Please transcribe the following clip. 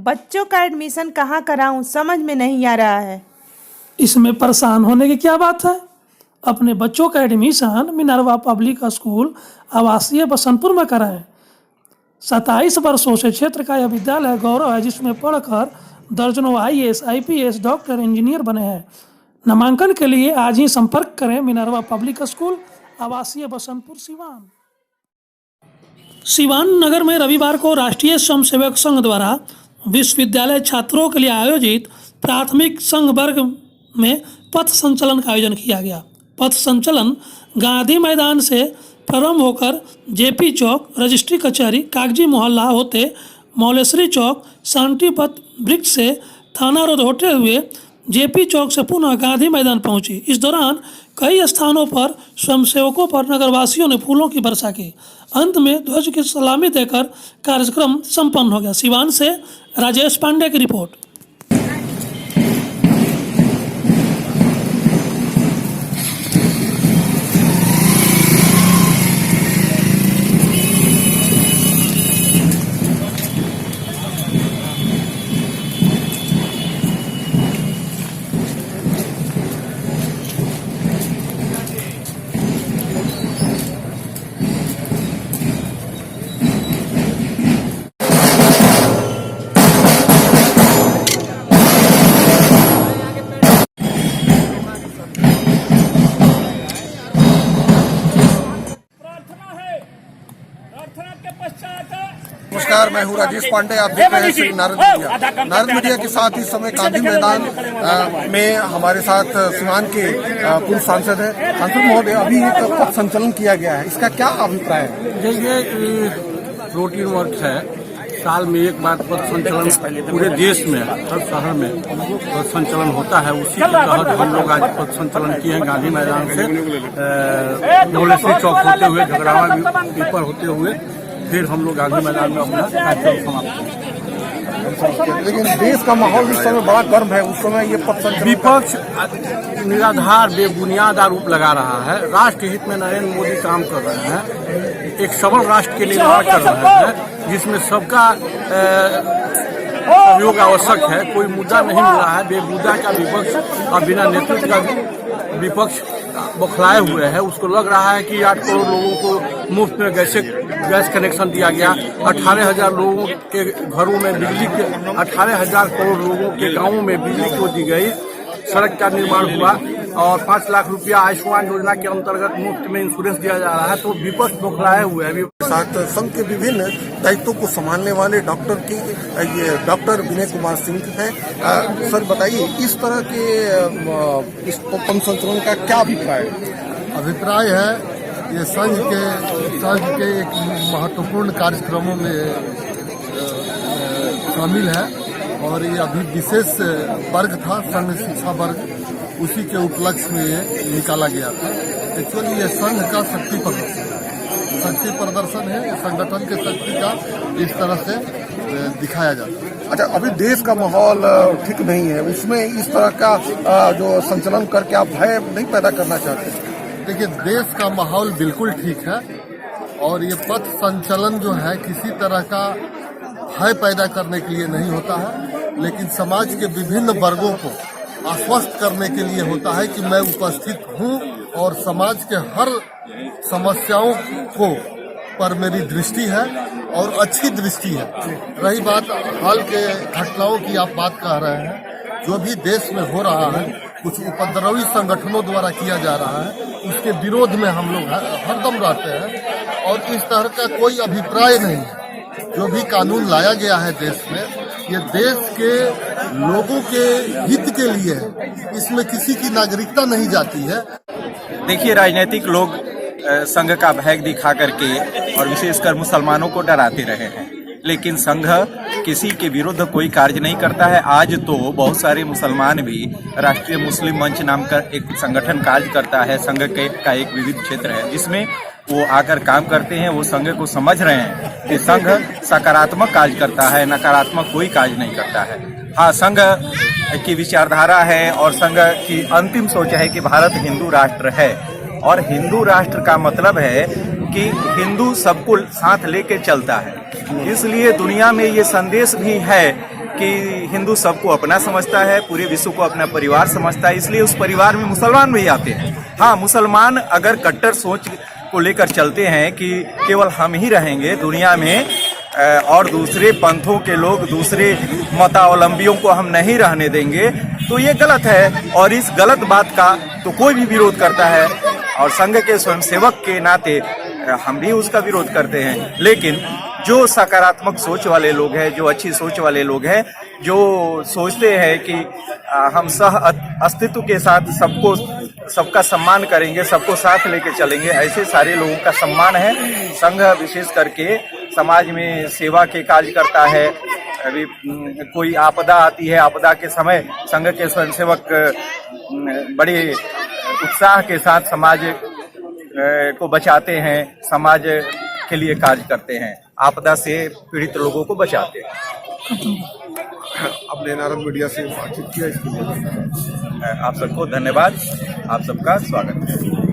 बच्चों का एडमिशन कहाँ कराऊं, समझ में नहीं आ रहा है। इसमें परेशान होने की क्या बात है। अपने बच्चों का एडमिशन मिनरवा पब्लिक स्कूल आवासीय बसंतपुर में कराएं। 27 वर्षों से क्षेत्र का यह विद्यालय गौरव है, जिसमें पढ़कर दर्जनों IAS, IPS, डॉक्टर, इंजीनियर बने हैं। नामांकन के लिए आज ही संपर्क करें मिनरवा पब्लिक स्कूल आवासीय बसंतपुर सिवान। सिवान नगर में रविवार को राष्ट्रीय स्वयंसेवक संघ द्वारा विश्वविद्यालय छात्रों के लिए आयोजित प्राथमिक संघ वर्ग में पथ संचलन का आयोजन किया गया। पथ संचलन गांधी मैदान से प्रारंभ होकर JP चौक, रजिस्ट्री कचहरी, कागजी मोहल्ला होते मौलेश्वरी चौक, शांति पथ वृक्ष से थाना रोड होते हुए JP चौक से पुनः गांधी मैदान पहुंची। इस दौरान कई स्थानों पर स्वयंसेवकों पर नगरवासियों ने फूलों की वर्षा की। अंत में ध्वज की सलामी देकर कार्यक्रम संपन्न हो गया। सिवान से राजेश पांडे की रिपोर्ट। नमस्कार, मैं हूँ राजेश पांडे। आप देख रहे हैं श्री नारद मीडिया। नारद मीडिया के साथ इस समय गांधी मैदान में हमारे साथ सिवान के पूर्व सांसद है। सांसद महोदय, अभी एक पथ संचलन किया गया है, इसका क्या अभिप्राय है? ये रूटीन वर्क है। साल में एक बार पथ संचलन पूरे देश में हर शहर में पथ संचलन होता है। उसी के तहत हम लोग आज पथ संचलन किए हैं गांधी मैदान से मौलेश्वरी चौक होते हुए, झगड़ावा पीपर होते हुए, फिर हम लोग गांधी मैदान में अपना कार्यक्रम समाप्त किया। लेकिन देश का माहौल इस समय बड़ा गर्म है। उस समय ये पथ संचलन विपक्ष निराधार बेबुनियाद आरोप लगा रहा है। राष्ट्र हित में नरेंद्र मोदी काम कर रहे हैं, एक सबल राष्ट्र के निर्माण कर रहे हैं, जिसमें सबका सहयोग आवश्यक है। कोई मुद्दा नहीं मिला है। बेमुद्दा का विपक्ष और बिना नेतृत्व का विपक्ष बौखलाए हुए है। उसको लग रहा है कि 8 करोड़ लोगों को मुफ्त में गैस कनेक्शन दिया गया, 18,000 लोगों के घरों में बिजली के 18,000 करोड़ लोगों के गांवों में बिजली को दी गई, सड़क का निर्माण हुआ और 5 लाख रुपया आयुष्मान योजना के अंतर्गत मुफ्त में इंश्योरेंस दिया जा रहा है। तो विपक्ष बौखलाए हुए है। साथ संघ के विभिन्न दायित्वों को संभालने वाले डॉक्टर विनय कुमार सिंह हैं। सर बताइए, इस तरह के इस पथ संचलन का क्या अभिप्राय है? अभिप्राय है ये संघ के एक महत्वपूर्ण कार्यक्रमों में शामिल है और ये अभी विशेष वर्ग था, संघ शिक्षा वर्ग, उसी के उपलक्ष्य में ये निकाला गया था। एक्चुअली ये संघ का शक्ति प्रदर्शन है। संगठन के शक्ति का इस तरह से दिखाया जाता है। अच्छा, अभी देश का माहौल ठीक नहीं है, उसमें इस तरह का जो संचलन करके आप भय नहीं पैदा करना चाहते? देखिए, देश का माहौल बिल्कुल ठीक है और ये पथ संचलन जो है किसी तरह का भय पैदा करने के लिए नहीं होता है, लेकिन समाज के विभिन्न वर्गों को आश्वस्त करने के लिए होता है कि मैं उपस्थित हूँ और समाज के हर समस्याओं को पर मेरी दृष्टि है और अच्छी दृष्टि है। रही बात हाल के घटनाओं की, आप बात कर रहे हैं, जो भी देश में हो रहा है, कुछ उपद्रवी संगठनों द्वारा किया जा रहा है, उसके विरोध में हम लोग हरदम रहते हैं और इस तरह का कोई अभिप्राय नहीं है। जो भी कानून लाया गया है देश में, ये देश के लोगों के हित के लिए है, इसमें किसी की नागरिकता नहीं जाती है। देखिए, राजनीतिक लोग संघ का भय दिखा करके और विशेषकर मुसलमानों को डराते रहे हैं, लेकिन संघ किसी के विरुद्ध कोई कार्य नहीं करता है। आज तो बहुत सारे मुसलमान भी राष्ट्रीय मुस्लिम मंच नाम का एक संगठन कार्य करता है। संघ का एक विविध क्षेत्र है जिसमें वो आकर काम करते हैं। वो संघ को समझ रहे हैं कि संघ सकारात्मक कार्य करता है, नकारात्मक कोई कार्य नहीं करता है। हाँ, संघ की विचारधारा है और संघ की अंतिम सोच है कि भारत हिंदू राष्ट्र है और हिंदू राष्ट्र का मतलब है कि हिंदू सबको साथ लेके चलता है। इसलिए दुनिया में ये संदेश भी है कि हिंदू सबको अपना समझता है, पूरे विश्व को अपना परिवार समझता है, इसलिए उस परिवार में मुसलमान भी आते हैं। हाँ, मुसलमान अगर कट्टर सोच को लेकर चलते हैं कि केवल हम ही रहेंगे दुनिया में और दूसरे पंथों के लोग, दूसरे मतावलंबियों को हम नहीं रहने देंगे, तो ये गलत है। और इस गलत बात का तो कोई भी विरोध करता है और संघ के स्वयंसेवक के नाते हम भी उसका विरोध करते हैं। लेकिन जो सकारात्मक सोच वाले लोग हैं, जो अच्छी सोच वाले लोग हैं, जो सोचते हैं कि हम सह अस्तित्व के साथ सबका सम्मान करेंगे, सबको साथ लेके चलेंगे, ऐसे सारे लोगों का सम्मान है। संघ विशेष करके समाज में सेवा के कार्य करता है। अभी कोई आपदा आती है, आपदा के समय संघ के स्वयंसेवक बड़े उत्साह के साथ समाज को बचाते हैं, समाज के लिए कार्य करते हैं, आपदा से पीड़ित लोगों को बचाते हैं। अपने नारद मीडिया से बातचीत किया, इसके लिए आप सबको धन्यवाद, आप सबका स्वागत है।